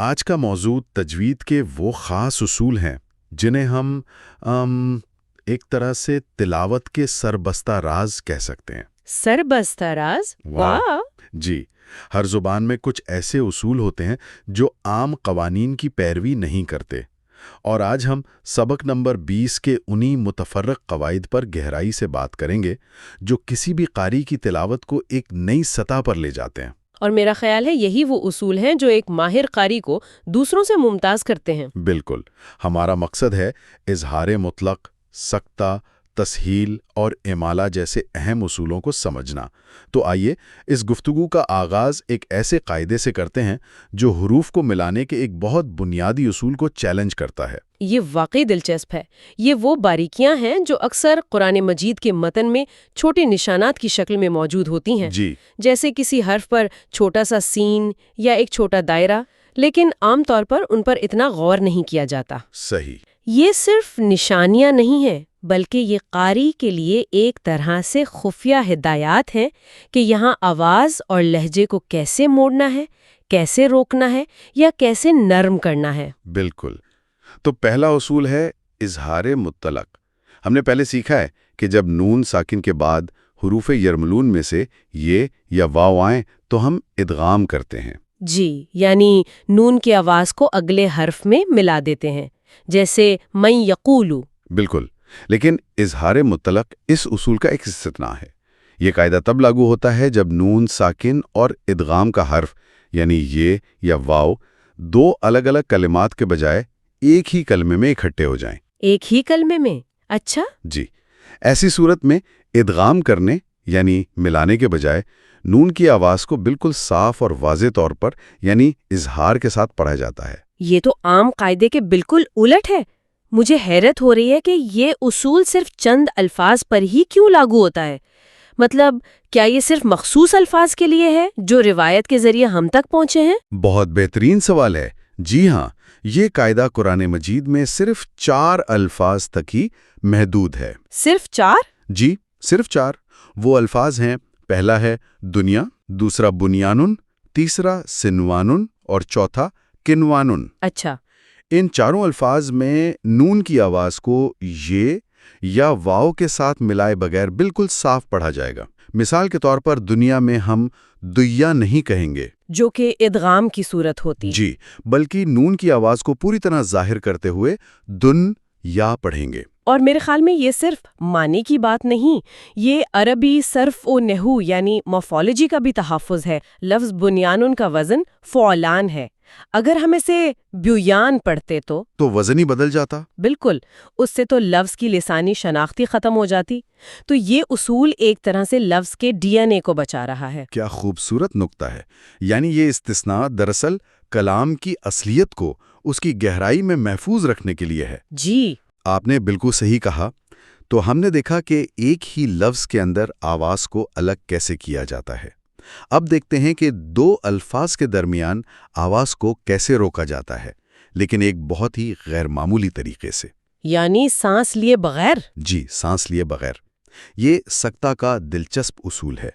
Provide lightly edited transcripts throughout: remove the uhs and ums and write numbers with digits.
آج کا موضوع تجوید کے وہ خاص اصول ہیں جنہیں ہم ایک طرح سے تلاوت کے سربستہ راز کہہ سکتے ہیں۔ سربستہ راز؟ واہ! جی، ہر زبان میں کچھ ایسے اصول ہوتے ہیں جو عام قوانین کی پیروی نہیں کرتے، اور آج ہم سبق نمبر 20 کے انہی متفرق قواعد پر گہرائی سے بات کریں گے جو کسی بھی قاری کی تلاوت کو ایک نئی سطح پر لے جاتے ہیں۔ اور میرا خیال ہے یہی وہ اصول ہیں جو ایک ماہر قاری کو دوسروں سے ممتاز کرتے ہیں۔ بالکل، ہمارا مقصد ہے اظہار مطلق، سکتہ، تسہیل اور امالہ جیسے اہم اصولوں کو سمجھنا۔ تو آئیے اس گفتگو کا آغاز ایک ایسے قاعدے سے کرتے ہیں جو حروف کو ملانے کے ایک بہت بنیادی اصول کو چیلنج کرتا ہے۔ یہ واقعی دلچسپ ہے۔ یہ وہ باریکیاں ہیں جو اکثر قرآن مجید کے متن میں چھوٹے نشانات کی شکل میں موجود ہوتی ہیں، جی، جیسے کسی حرف پر چھوٹا سا سین یا ایک چھوٹا دائرہ، لیکن عام طور پر ان پر اتنا غور نہیں کیا جاتا۔ صحیح۔ یہ صرف نشانیاں نہیں ہیں، بلکہ یہ قاری کے لیے ایک طرح سے خفیہ ہدایات ہیں کہ یہاں آواز اور لہجے کو کیسے موڑنا ہے، کیسے روکنا ہے یا کیسے نرم کرنا ہے۔ بالکل۔ تو پہلا اصول ہے اظہار مطلق۔ ہم نے پہلے سیکھا ہے کہ جب نون ساکن کے بعد حروف یرملون میں سے یہ یا واو آئیں تو ہم ادغام کرتے ہیں۔ جی، یعنی نون کی آواز کو اگلے حرف میں ملا دیتے ہیں، جیسے من یقولو۔ بالکل، لیکن اظہار مطلق اس اصول کا ایک استثناء ہے۔ یہ قاعدہ تب لاگو ہوتا ہے جب نون ساکن اور ادغام کا حرف یعنی یہ یا واو دو الگ الگ کلمات کے بجائے ایک ہی کلمے میں اکٹھے ہو جائیں۔ ایک ہی کلمے میں؟ اچھا۔ جی، ایسی صورت میں ادغام کرنے یعنی ملانے کے بجائے نون کی آواز کو بالکل صاف اور واضح طور پر یعنی اظہار کے ساتھ پڑھا جاتا ہے۔ یہ تو عام قاعدے کے بالکل الٹ ہے۔ مجھے حیرت ہو رہی ہے کہ یہ اصول صرف چند الفاظ پر ہی کیوں لاگو ہوتا ہے؟ مطلب کیا یہ صرف مخصوص الفاظ کے لیے ہے جو روایت کے ذریعے ہم تک پہنچے ہیں؟ بہت بہترین سوال ہے۔ جی ہاں، یہ قاعدہ قرآن مجید میں صرف 4 الفاظ تک ہی محدود ہے۔ صرف 4؟ جی، صرف 4۔ وہ الفاظ ہیں، پہلا ہے دنیا، دوسرا بنیانن، تیسرا سنوانن اور چوتھا کنوانن۔ اچھا۔ ان چاروں الفاظ میں نون کی آواز کو یہ یا واو کے ساتھ ملائے بغیر بالکل صاف پڑھا جائے گا۔ مثال کے طور پر دنیا میں ہم دیا نہیں کہیں گے، جو کہ ادغام کی صورت ہوتی۔ جی، بلکہ نون کی آواز کو پوری طرح ظاہر کرتے ہوئے دن یا پڑھیں گے۔ اور میرے خیال میں یہ صرف معنی کی بات نہیں، یہ عربی صرف و نحو یعنی مورفولوجی کا بھی تحفظ ہے۔ لفظ بنیانن کا وزن فعلان ہے۔ اگر ہم اسے بیان پڑھتے تو وزن ہی بدل جاتا۔ بالکل، اس سے تو لفظ کی لسانی شناختی ختم ہو جاتی۔ تو یہ اصول ایک طرح سے لفظ کے ڈی این اے کو بچا رہا ہے۔ کیا خوبصورت نقطہ ہے۔ یعنی یہ استثناء دراصل کلام کی اصلیت کو اس کی گہرائی میں محفوظ رکھنے کے لیے ہے۔ جی، آپ نے بالکل صحیح کہا۔ تو ہم نے دیکھا کہ ایک ہی لفظ کے اندر آواز کو الگ کیسے کیا جاتا ہے۔ اب دیکھتے ہیں کہ 2 الفاظ کے درمیان آواز کو کیسے روکا جاتا ہے، لیکن ایک بہت ہی غیر معمولی طریقے سے۔ یعنی سانس لیے بغیر؟ جی، سانس لیے بغیر۔ یہ سکتہ کا دلچسپ اصول ہے۔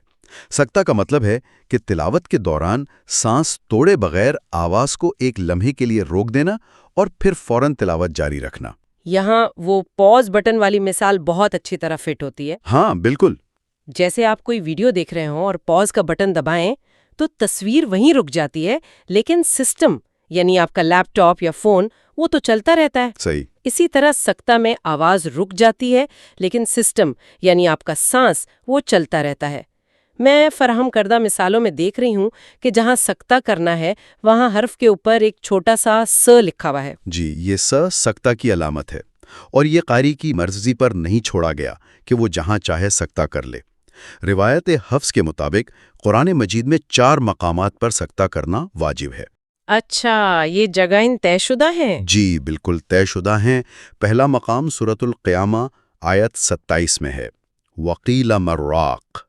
سکتہ کا مطلب ہے کہ تلاوت کے دوران سانس توڑے بغیر آواز کو ایک لمحے کے لیے روک دینا اور پھر فوراً تلاوت جاری رکھنا۔ یہاں وہ پاز بٹن والی مثال بہت اچھی طرح فٹ ہوتی ہے۔ ہاں، بالکل۔ جیسے آپ کوئی ویڈیو دیکھ رہے ہوں اور پاز کا بٹن دبائیں تو تصویر وہیں رک جاتی ہے، لیکن سسٹم یعنی آپ کا لیپ ٹاپ یا فون وہ تو چلتا رہتا ہے۔ صحیح۔ اسی طرح سکتہ میں آواز رک جاتی ہے، لیکن سسٹم یعنی آپ کا سانس وہ چلتا رہتا ہے۔ میں فراہم کردہ مثالوں میں دیکھ رہی ہوں کہ جہاں سکتہ کرنا ہے وہاں حرف کے اوپر ایک چھوٹا سا س لکھا ہوا ہے۔ جی، یہ سکتہ کی علامت ہے، اور یہ قاری کی مرضی پر نہیں چھوڑا گیا کہ وہ جہاں چاہے سکتہ کر لے۔ روایت حفظ کے مطابق قرآن مجید میں 4 مقامات پر سکتہ کرنا واجب ہے۔ اچھا، یہ جگہیں طے شدہ ہیں؟ جی، بالکل طے شدہ ہیں۔ پہلا مقام سورۃ القیامہ آیت 27 میں ہے، وَقِیلَ مَرَّاقٍ۔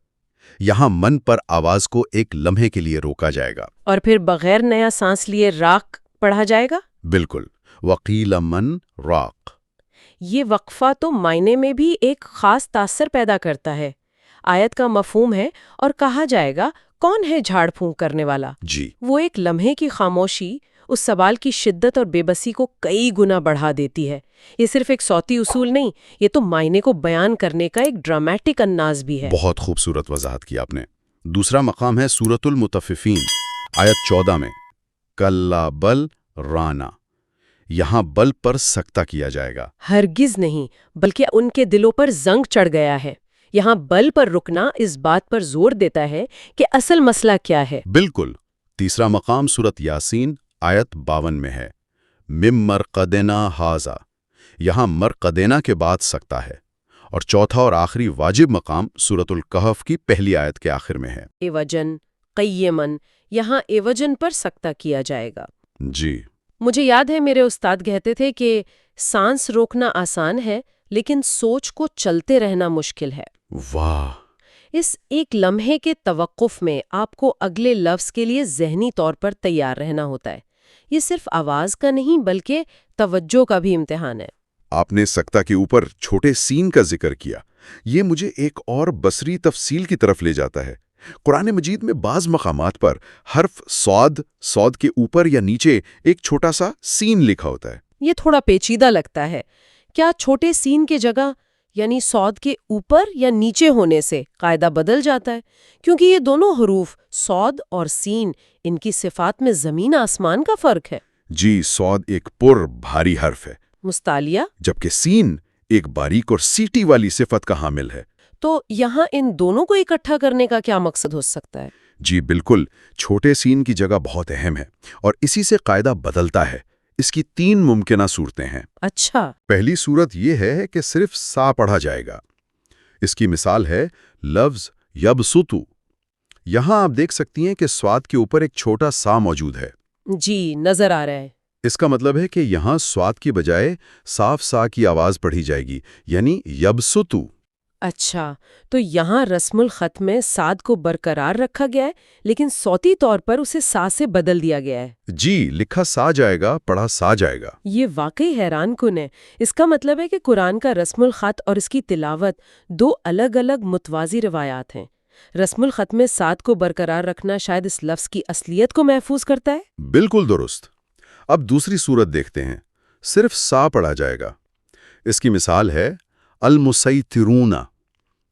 یہاں من پر آواز کو ایک لمحے کے لیے روکا جائے گا، اور پھر بغیر نیا سانس لیے راق پڑھا جائے گا۔ بالکل، وَقِیلَ مَن راق۔ یہ وقفہ تو معنی میں بھی ایک خاص تاثر پیدا کرتا ہے۔ آیت کا مفہوم ہے اور کہا جائے گا کون ہے جھاڑ پھونک کرنے والا؟ جی، وہ ایک لمحے کی خاموشی اس سوال کی شدت اور بے بسی کو کئی گنا بڑھا دیتی ہے۔ یہ صرف ایک صوتی اصول نہیں، یہ تو معنی کو بیان کرنے کا ایک ڈرامیٹک انداز بھی ہے۔ بہت خوبصورت وضاحت کی آپ نے۔ دوسرا مقام ہے سورۃ المطففین، آیت 14 میں، کلا بل رانا، یہاں بل پر سکتہ کیا جائے گا۔ ہرگز نہیں، بلکہ ان کے دلوں پر زنگ چڑھ گیا ہے۔ یہاں بل پر رکنا اس بات پر زور دیتا ہے کہ اصل مسئلہ کیا ہے۔ بالکل۔ تیسرا مقام سورۃ یاسین آیت 52 میں ہے، مم مرقدنا ھذا، یہاں مرقدنا کے بعد سکتہ ہے۔ اور چوتھا اور آخری واجب مقام سورۃ الکہف کی پہلی آیت کے آخر میں ہے، ایوجن قیمن، یہاں ایوجن پر سکتہ کیا جائے گا۔ جی مجھے یاد ہے میرے استاد کہتے تھے کہ سانس روکنا آسان ہے لیکن سوچ کو چلتے رہنا مشکل ہے۔ واہ، اس ایک لمحے کے توقف میں آپ کو اگلے لفظ کے لیے ذہنی طور پر تیار رہنا ہوتا ہے۔ یہ صرف آواز کا نہیں بلکہ توجہ کا بھی امتحان ہے۔ آپ نے سکتہ کے اوپر چھوٹے سین کا ذکر کیا، یہ مجھے ایک اور بصری تفصیل کی طرف لے جاتا ہے۔ قرآن مجید میں بعض مقامات پر حرف صاد کے اوپر یا نیچے ایک چھوٹا سا سین لکھا ہوتا ہے۔ یہ تھوڑا پیچیدہ لگتا ہے۔ کیا چھوٹے سین کی جگہ یعنی صاد کے اوپر یا نیچے ہونے سے قاعدہ بدل جاتا ہے؟ کیونکہ یہ دونوں حروف صاد اور سین، ان کی صفات میں زمین آسمان کا فرق ہے۔ جی، صاد ایک بھاری حرف ہے، مستعلیہ، جبکہ سین ایک باریک اور سیٹی والی صفت کا حامل ہے۔ تو یہاں ان دونوں کو اکٹھا کرنے کا کیا مقصد ہو سکتا ہے؟ جی بالکل، چھوٹے سین کی جگہ بہت اہم ہے اور اسی سے قاعدہ بدلتا ہے۔ اس کی 3 ممکنہ صورتیں ہیں۔ اچھا، پہلی صورت یہ ہے کہ صرف سا پڑھا جائے گا۔ اس کی مثال ہے لفظ یبسطو، یہاں آپ دیکھ سکتی ہیں کہ صاد کے اوپر ایک چھوٹا سا موجود ہے۔ جی نظر آ رہا ہے۔ اس کا مطلب ہے کہ یہاں صاد کی بجائے صاف سا کی آواز پڑھی جائے گی، یعنی یبسطو۔ اچھا، تو یہاں رسم الخط میں صاد کو برقرار رکھا گیا ہے لیکن صوتی طور پر اسے سا سے بدل دیا گیا ہے۔ جی، لکھا سا جائے گا، پڑھا سا جائے گا۔ یہ واقعی حیران کن ہے۔ اس کا مطلب ہے کہ قرآن کا رسم الخط اور اس کی تلاوت 2 الگ الگ متوازی روایات ہیں۔ رسم الخط میں صاد کو برقرار رکھنا شاید اس لفظ کی اصلیت کو محفوظ کرتا ہے۔ بالکل درست۔ اب دوسری صورت دیکھتے ہیں، صرف سا پڑھا جائے گا۔ اس کی مثال ہے المسیطرون،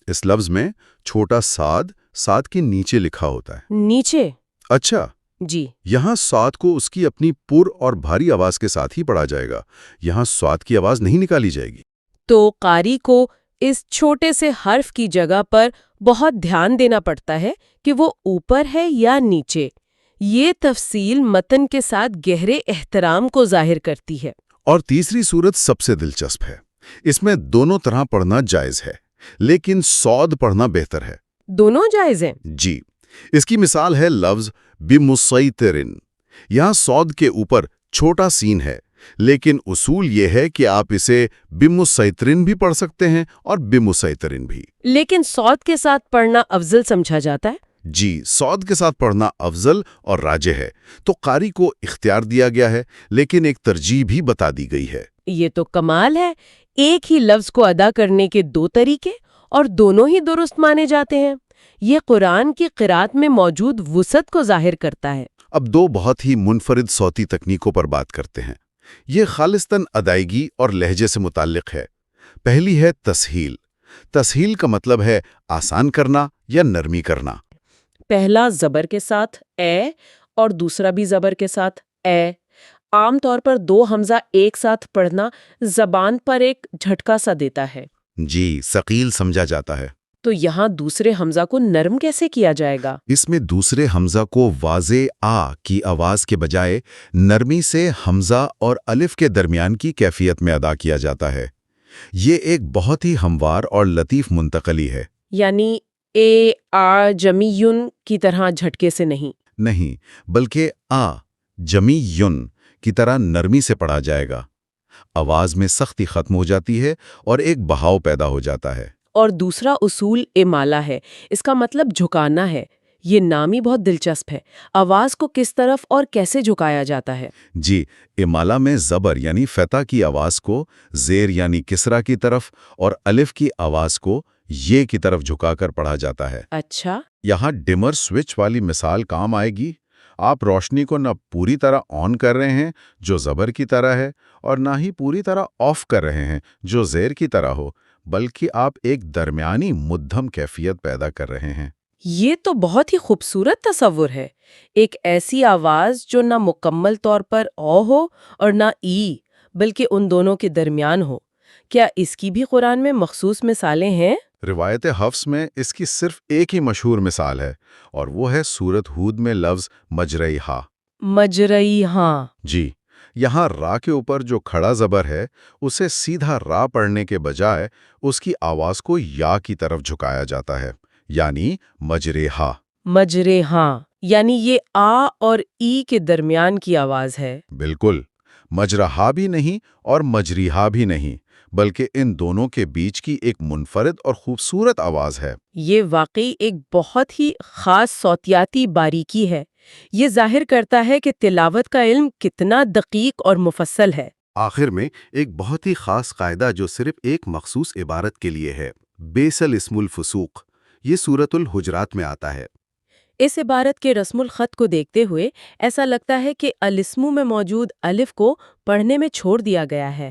اس لفظ میں چھوٹا صاد کے نیچے لکھا ہوتا ہے۔ نیچے؟ اچھا، جی، یہاں صاد کو اس کی اپنی اور بھاری آواز کے ساتھ ہی پڑھا جائے گا، یہاں صاد کی آواز نہیں نکالی جائے گی۔ تو قاری کو اس چھوٹے سے حرف کی جگہ پر بہت دھیان دینا پڑتا ہے کہ وہ اوپر ہے یا نیچے۔ یہ تفصیل متن کے ساتھ گہرے احترام کو ظاہر کرتی ہے۔ اور تیسری صورت سب سے دلچسپ ہے، اس میں دونوں طرح پڑھنا جائز ہے، لیکن صاد پڑھنا بہتر ہے۔ دونوں جائز ہیں؟ جی، اس کی مثال ہے لفظ بمسیطرن، یہاں صاد کے اوپر چھوٹا سین ہے، لیکن اصول یہ ہے کہ آپ اسے بمسیطرن بھی پڑھ سکتے ہیں اور بمسیطرن بھی۔ لیکن صاد کے ساتھ پڑھنا افضل سمجھا جاتا ہے؟ جی، صاد کے ساتھ پڑھنا افضل اور راجح ہے، تو قاری کو اختیار دیا گیا ہے، لیکن ایک ترجیح بھی بتا دی گئی ہے۔ یہ تو کمال ہے، ایک ہی لفظ کو ادا کرنے کے 2 طریقے اور دونوں ہی درست مانے جاتے ہیں۔ یہ قرآن کی قرات میں موجود وسعت کو ظاہر کرتا ہے۔ اب 2 بہت ہی منفرد صوتی تکنیکوں پر بات کرتے ہیں۔ یہ خالصتاً ادائیگی اور لہجے سے متعلق ہے۔ پہلی ہے تسہیل۔ تسہیل کا مطلب ہے آسان کرنا یا نرمی کرنا۔ پہلا زبر کے ساتھ اے اور دوسرا بھی زبر کے ساتھ اے۔ عام طور پر 2 حمزہ ایک ساتھ پڑھنا زبان پر ایک جھٹکا سا دیتا ہے۔ جی، ثقیل سمجھا جاتا ہے۔ تو یہاں دوسرے حمزہ کو نرم کیسے کیا جائے گا؟ اس میں دوسرے حمزہ کو واضح آ کی آواز کے بجائے نرمی سے حمزہ اور الف کے درمیان کی کیفیت میں ادا کیا جاتا ہے۔ یہ ایک بہت ہی ہموار اور لطیف منتقلی ہے۔ یعنی اے آ جمیون کی طرح جھٹکے سے نہیں، بلکہ آ جمی یون کی طرح نرمی سے پڑھا جائے گا۔ آواز میں سختی ختم ہو جاتی ہے اور ایک بہاؤ پیدا ہو جاتا ہے۔ اور دوسرا اصول امالہ ہے، اس کا مطلب جھکانا ہے۔ یہ نام ہی بہت دلچسپ ہے۔ آواز کو کس طرف اور کیسے جھکایا جاتا ہے؟ جی، امالہ میں زبر یعنی فتح کی آواز کو زیر یعنی کسرا کی طرف اور الف کی آواز کو یہ کی طرف جھکا کر پڑھا جاتا ہے۔ اچھا، یہاں ڈمر سوئچ والی مثال کام آئے گی۔ آپ روشنی کو نہ پوری طرح آن کر رہے ہیں جو زبر کی طرح ہے اور نہ ہی پوری طرح آف کر رہے ہیں جو زیر کی طرح ہو، بلکہ آپ ایک درمیانی مدھم کیفیت پیدا کر رہے ہیں۔ یہ تو بہت ہی خوبصورت تصور ہے، ایک ایسی آواز جو نہ مکمل طور پر او ہو اور نہ ای، بلکہ ان دونوں کے درمیان ہو۔ کیا اس کی بھی قرآن میں مخصوص مثالیں ہیں؟ روایت حفص میں اس کی صرف ایک ہی مشہور مثال ہے، اور وہ ہے سورت ہود میں لفظ مجرئی ہا۔ مجرئی ہاں۔ جی، یہاں را کے اوپر جو کھڑا زبر ہے اسے سیدھا را پڑھنے کے بجائے اس کی آواز کو یا کی طرف جھکایا جاتا ہے، یعنی مجرے ہا۔ مجرے ہاں، یعنی یہ آ اور ای کے درمیان کی آواز ہے۔ بالکل، مجرہا بھی نہیں اور مجریہا بھی نہیں، بلکہ ان دونوں کے بیچ کی ایک منفرد اور خوبصورت آواز ہے۔ یہ واقعی ایک بہت ہی خاص صوتیاتی باریکی ہے۔ یہ ظاہر کرتا ہے کہ تلاوت کا علم کتنا دقیق اور مفصل ہے۔ آخر میں ایک بہت ہی خاص قاعدہ جو صرف ایک مخصوص عبارت کے لیے ہے، بیسل اسم الفسوق، یہ سورۃ الحجرات میں آتا ہے۔ اس عبارت کے رسم الخط کو دیکھتے ہوئے ایسا لگتا ہے کہ الاسمو میں موجود الف کو پڑھنے میں چھوڑ دیا گیا ہے۔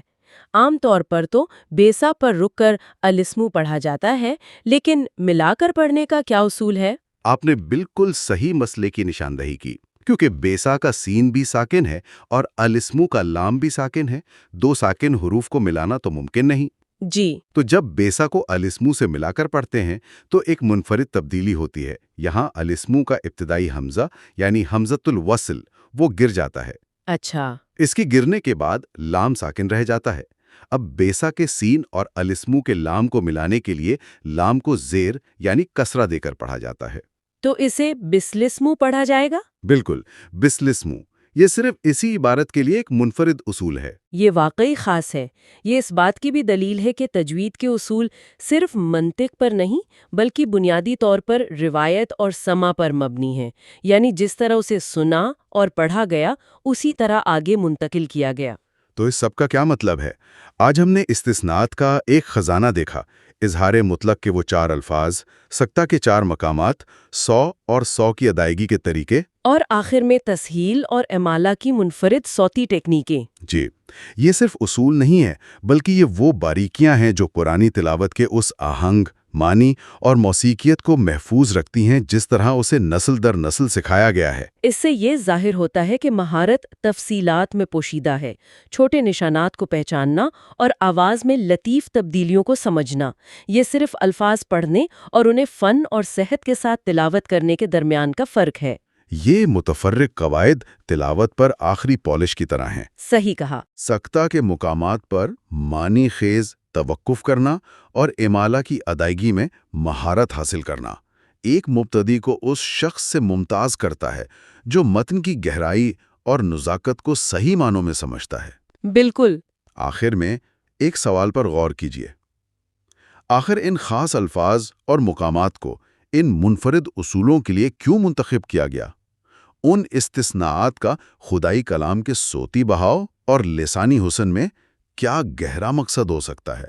عام طور پر تو بیسا پر رک کر الاسمو پڑھا جاتا ہے، لیکن ملا کر پڑھنے کا کیا اصول ہے؟ آپ نے بالکل صحیح مسئلے کی نشاندہی کی، کیونکہ بیسا کا سین بھی ساکن ہے اور الاسمو کا لام بھی ساکن ہے۔ دو ساکن حروف کو ملانا تو ممکن نہیں۔ جی، تو جب بیسا کو الاسمو سے ملا کر پڑھتے ہیں تو ایک منفرد تبدیلی ہوتی ہے۔ یہاں الاسمو کا ابتدائی حمزہ یعنی حمزۃ الوصل وہ گر جاتا ہے۔ اچھا، اس کی گرنے کے بعد لام ساکن رہ جاتا ہے۔ اب بیسا کے سین اور الاسمو کے لام کو ملانے کے لیے لام کو زیر یعنی کسرہ دے کر پڑھا جاتا ہے۔ تو اسے بسلسمو پڑھا جائے گا؟ بالکل، بسلسمو۔ یہ صرف اسی عبارت کے لیے ایک منفرد اصول ہے۔ یہ واقعی خاص ہے۔ یہ اس بات کی بھی دلیل ہے کہ تجوید کے اصول صرف منطق پر نہیں بلکہ بنیادی طور پر روایت اور سماع پر مبنی ہیں، یعنی جس طرح اسے سنا اور پڑھا گیا اسی طرح آگے منتقل کیا گیا۔ تو اس سب کا کیا مطلب ہے؟ آج ہم نے استثناءات کا ایک خزانہ دیکھا، اظہار مطلق کے وہ 4 الفاظ، سکتہ کے 4 مقامات، 100 اور 100 کی ادائیگی کے طریقے، اور آخر میں تسہیل اور امالہ کی منفرد صوتی ٹیکنیکیں۔ جی، یہ صرف اصول نہیں ہے بلکہ یہ وہ باریکیاں ہیں جو قرآنی تلاوت کے اس آہنگ، معنی اور موسیقیت کو محفوظ رکھتی ہیں جس طرح اسے نسل در نسل سکھایا گیا ہے۔ اس سے یہ ظاہر ہوتا ہے کہ مہارت تفصیلات میں پوشیدہ ہے، چھوٹے نشانات کو پہچاننا اور آواز میں لطیف تبدیلیوں کو سمجھنا۔ یہ صرف الفاظ پڑھنے اور انہیں فن اور صحت کے ساتھ تلاوت کرنے کے درمیان کا فرق ہے۔ یہ متفرق قواعد تلاوت پر آخری پالش کی طرح ہیں۔ صحیح کہا۔ سکتہ کے مقامات پر معنی خیز توقف کرنا اور امالہ کی ادائیگی میں مہارت حاصل کرنا ایک مبتدی کو اس شخص سے ممتاز کرتا ہے جو متن کی گہرائی اور نزاکت کو صحیح معنوں میں سمجھتا ہے۔ بالکل۔ آخر میں ایک سوال پر غور کیجیے۔ آخر ان خاص الفاظ اور مقامات کو ان منفرد اصولوں کے لیے کیوں منتخب کیا گیا؟ ان استثناءات کا خدائی کلام کے صوتی بہاؤ اور لسانی حسن میں کیا گہرا مقصد ہو سکتا ہے؟